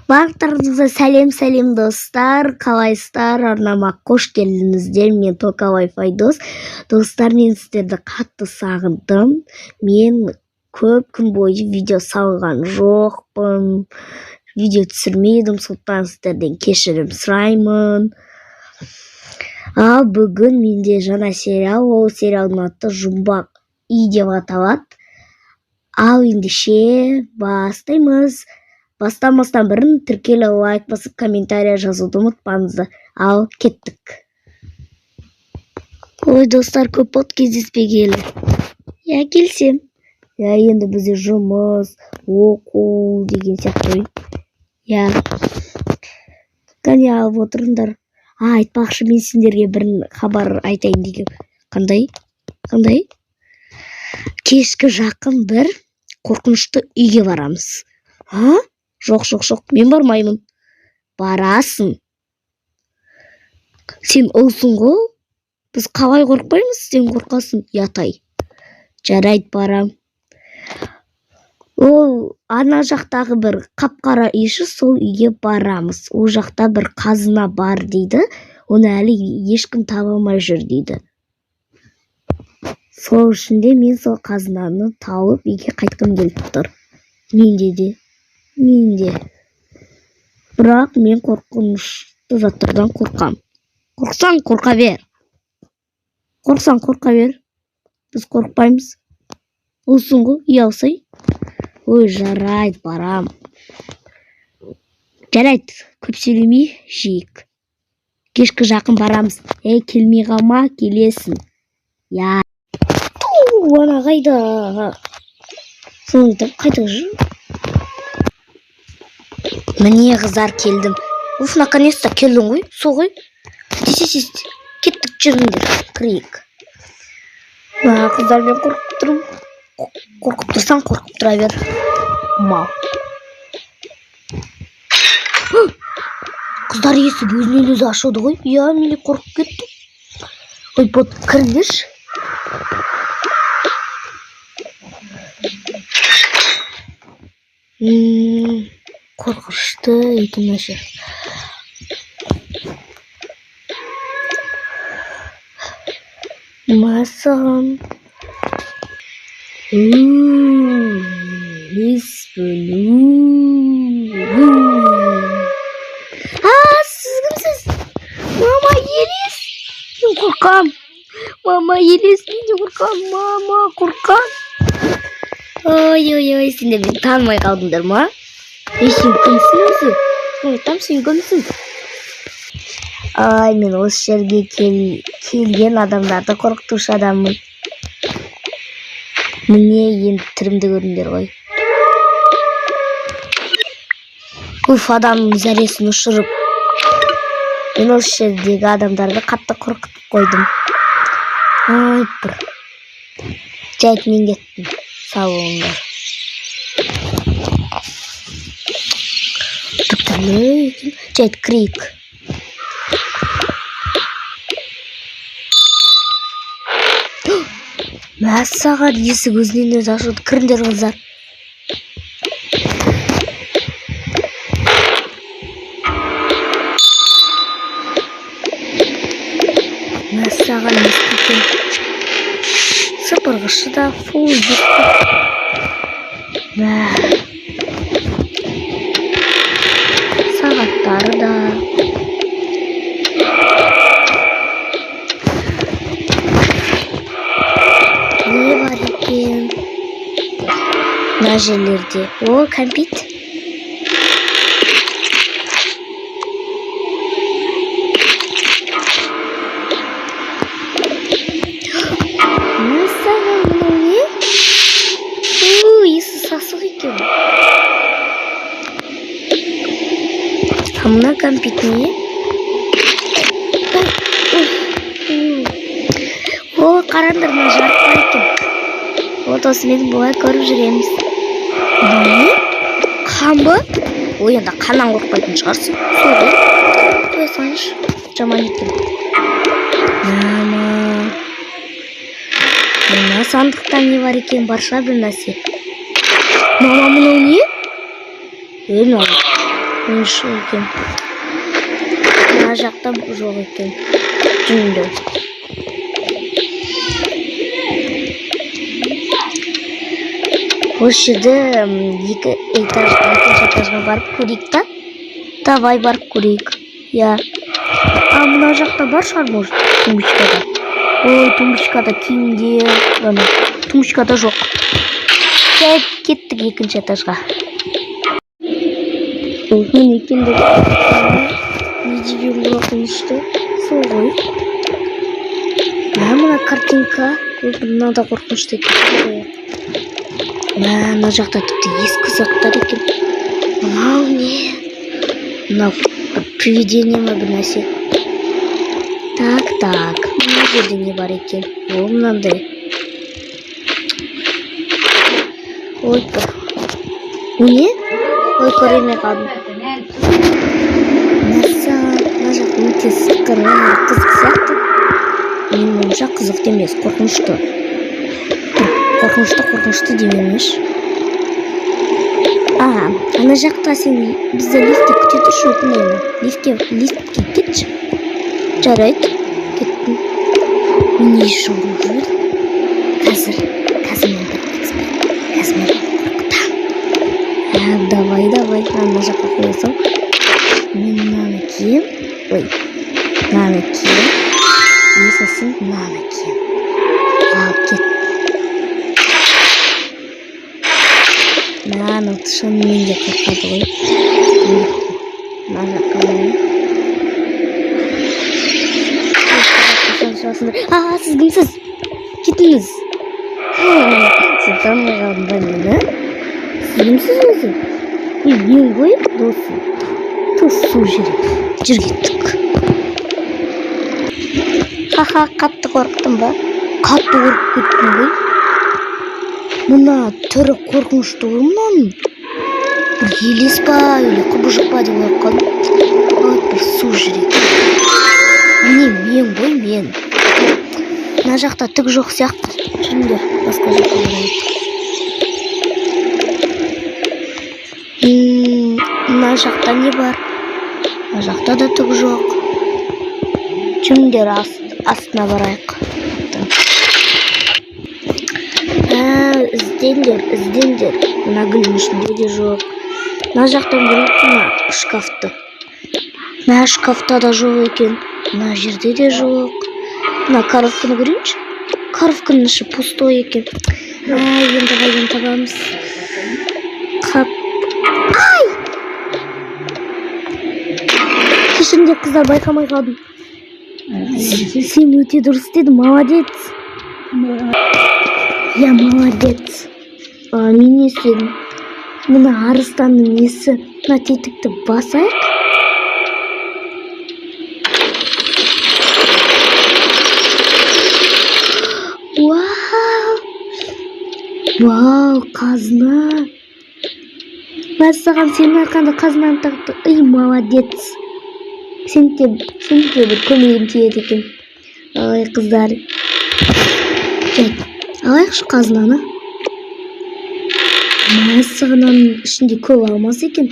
Барлықтарыңызға сәлем достар, қалайсыздар? Арнама қош келдіңіздер. Мен Тока Wi-Fi достар, мен сіздерді қатты сағындым. Мен көп күн бойы видео салған жоқпын, видео түсірмедім, сондықтан сіздерден кешірім сұраймын. Ал бүгін менде жаңа сериал, ол сериалдың аты Жұмбақ үй деп аталады. Ал ендеше бастаймыз. Бастамастан бұрын тіркелу, лайк басып, комментария жазуды ұмытпаңыздар. Ал кеттік. Ой, достар, көп болды кездеспегелі. Я келсем. Я енді бізде жұмыс, оқу деген сияқты. Я. Қане алып отырыңдар. Айтпақшы, мен сендерге бір хабар айтайын деген. Қандай? Кешкі жақын бір қорқынышты үйге барамыз. Жоқ, мен бармаймын. Барасың. Сен ұлсың ғой? Біз қалай қорқпаймыз, сен қорқасың, ятай. Жарайды, барам. Ол ана жақтағы бір қап-қара үйші, сол үйге барамыз. Ол жақта бір қазына бар дейді. Оны әлі ешкім таба алмай жүр дейді. Сол үшінде мен сол қазынаны тауып үйге қайтқым келіп тұр. Менде. Бірақ мен қорқынышты заттардан қорқам. Қорқсаң, қорқа бер. Біз қорқпаймыз. Олсың ғой, ұялсай. Ой, жарайды, барам. Жарайды, көп сөйлемей жейік. Кешкі жақын барамыз. Келмей қалма, келесің. Я. Ана қайда? Соңында қайда жүр? Міне қыздар, келдім. Наконец-то келдің ғой, сол ғой. Кеттік, жүріңдер, кірейік. Қыздар, мен қорқып тұрмын. Қорқып тұрсаң, қорқып тұра бер. Мал. Қыздар, есіп өзінен өзі ашылды ғой. Я, мен қорқып кеттім. Ой, бот, кіріңдерші. Қорқышты екен әші. Масығын. Елес бөлу. Сіз кімсіз? Мама, елес. Мен қорқам. Мама, елес. Мен де қорқам. Мама, қорқам. Ой, сендер мен танымай қалдыңдар ма? Сен кімсің өзі? Айтам, сен кімсің? Мен осы жерге келген адамдарды қорқытушы адаммын. Міне енді түрімді көріңдер ғой. Адамның зәресін ұшырып. Мен осы жердегі адамдарды қатты қорқытып қойдым. Жайт, мен кеттім. Сау болыңдар. Жайт, кірейік. Мәссаған, есік өзінен өзі ашылды. Кіріңдер қыздар. Мәссаған, есік екен. Сыпырғышы да, фу, есік. Сағаттары да. Не бар екен? Мына жерлерде. Кәмпит. Мәссаған, мынау не? Есі сасық екен. Мына кәмпит не? Қарандар, мына жарық бар екен. Осымен бұлай көріп жүреміз. Не? Қан ба? Енді қаннан қорқпайтын шығарсың. Соғы. Қойсаңыз, жаман екен. Мына сандықта не бар екен? Барша бір нәрсе. Мама, мынау не? Oyuncu ekan. Mына жақта жоқ екен. Жүндө. Осы жерде екінші этажға барып көрейік та. Давай барып көрейік. Я. Мына жақта бар шығар, может, тумбочкада. Ой, тумбочкада киімдер. Тумбочкада жоқ. Кеттік екінші этажға. Мен екендік. Не деген қорқынышты. Сол ғой. Мына картинка. Мынада қорқынышты екен. Мына жақта тіпті ескі заттар екен. Мынау не? Мынау привидение ма бір нәрсе. Так. Мына жерде не бар екен? О, мынандай. Ой, не? Ой, көрмей қалдым. Мына жақ өте сықыр, қызық сияқты. Мен ойымша қызық емес, қорқынышты. Қорқынышты демемеш. Ана жақта сен бізді лифтте күте тұршы, өтінемін. Лифтке кетші. Жарайды, кеттім. Не үшін бұл? Қазір мен бір қорқытам. Давай. Ана жаққа қойсам. Мен мынаны кием. Ой, мынаны кием. Есесін мынаны кием. Алып кет. Мынаны шынымен де қорқады ғой. Мына жаққа қойайын. Сіз кімсіз? Кетіңіз. Сен танымай қалдың ба мені? Сіз кімсіз өзі? Мен ғой досым. Су жүр кеттік. Қатты қорықтым ба? Қатты қорқып кеттім ғой. Мына түрі қорқынышты ғой мұның. Бір елес па, өлі құбыжық па деп қорққан. Бір су жүрек. Мен ғой, мен. Мына жақта түк жоқ сияқты. Жүріңдер, басқа жаққа барайық. Мына жақта не бар? Мына жақта да түк жоқ. Жүріңдер, астына барайық. Іздендер. Мына гүлдің ішінде де жоқ. Мына жақтан көрейік мына шкафты. Мына шкафта да жоқ екен. Мына жерде де жоқ. Мына коробканы көрейінші. Коробканың іші пустой екен. Енді табамыз. Ай! Кешіріңдер қыздар, байқамай қалдым. Сен өте дұрыс дедің, молодец. Я молодец. Мен не істедім? Мына арыстанның несі? Мына тетікті басайық. Вау, қазына. Мәссаған, сенің арқанда қазынаны тақты. Молодец. Сен де бір көмегім тиеді екен. Ой, қыздар. Алайықшы қазынаны. Мәссағынан ішінде көп алмас екен.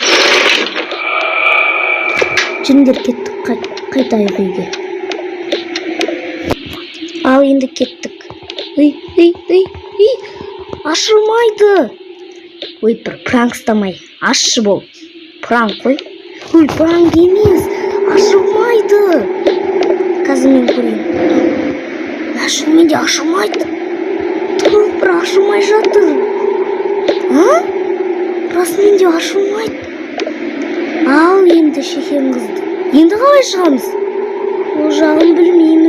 Жүріңдер, кеттік, қайтайық үйге. Ал енді кеттік. Ашылмайды. Ой, бір пранкстамай. Ашшы бол. Пранк қой. Ой, пранк емес. Ашылмайды. Қазір мен көрейін. Шынымен де ашылмайды. Бір ашылмай жатыр. Расымен де ашылмайды. Ал енді шекем қызды. Енді қалай шығамыз? Ол жағын білмеймін.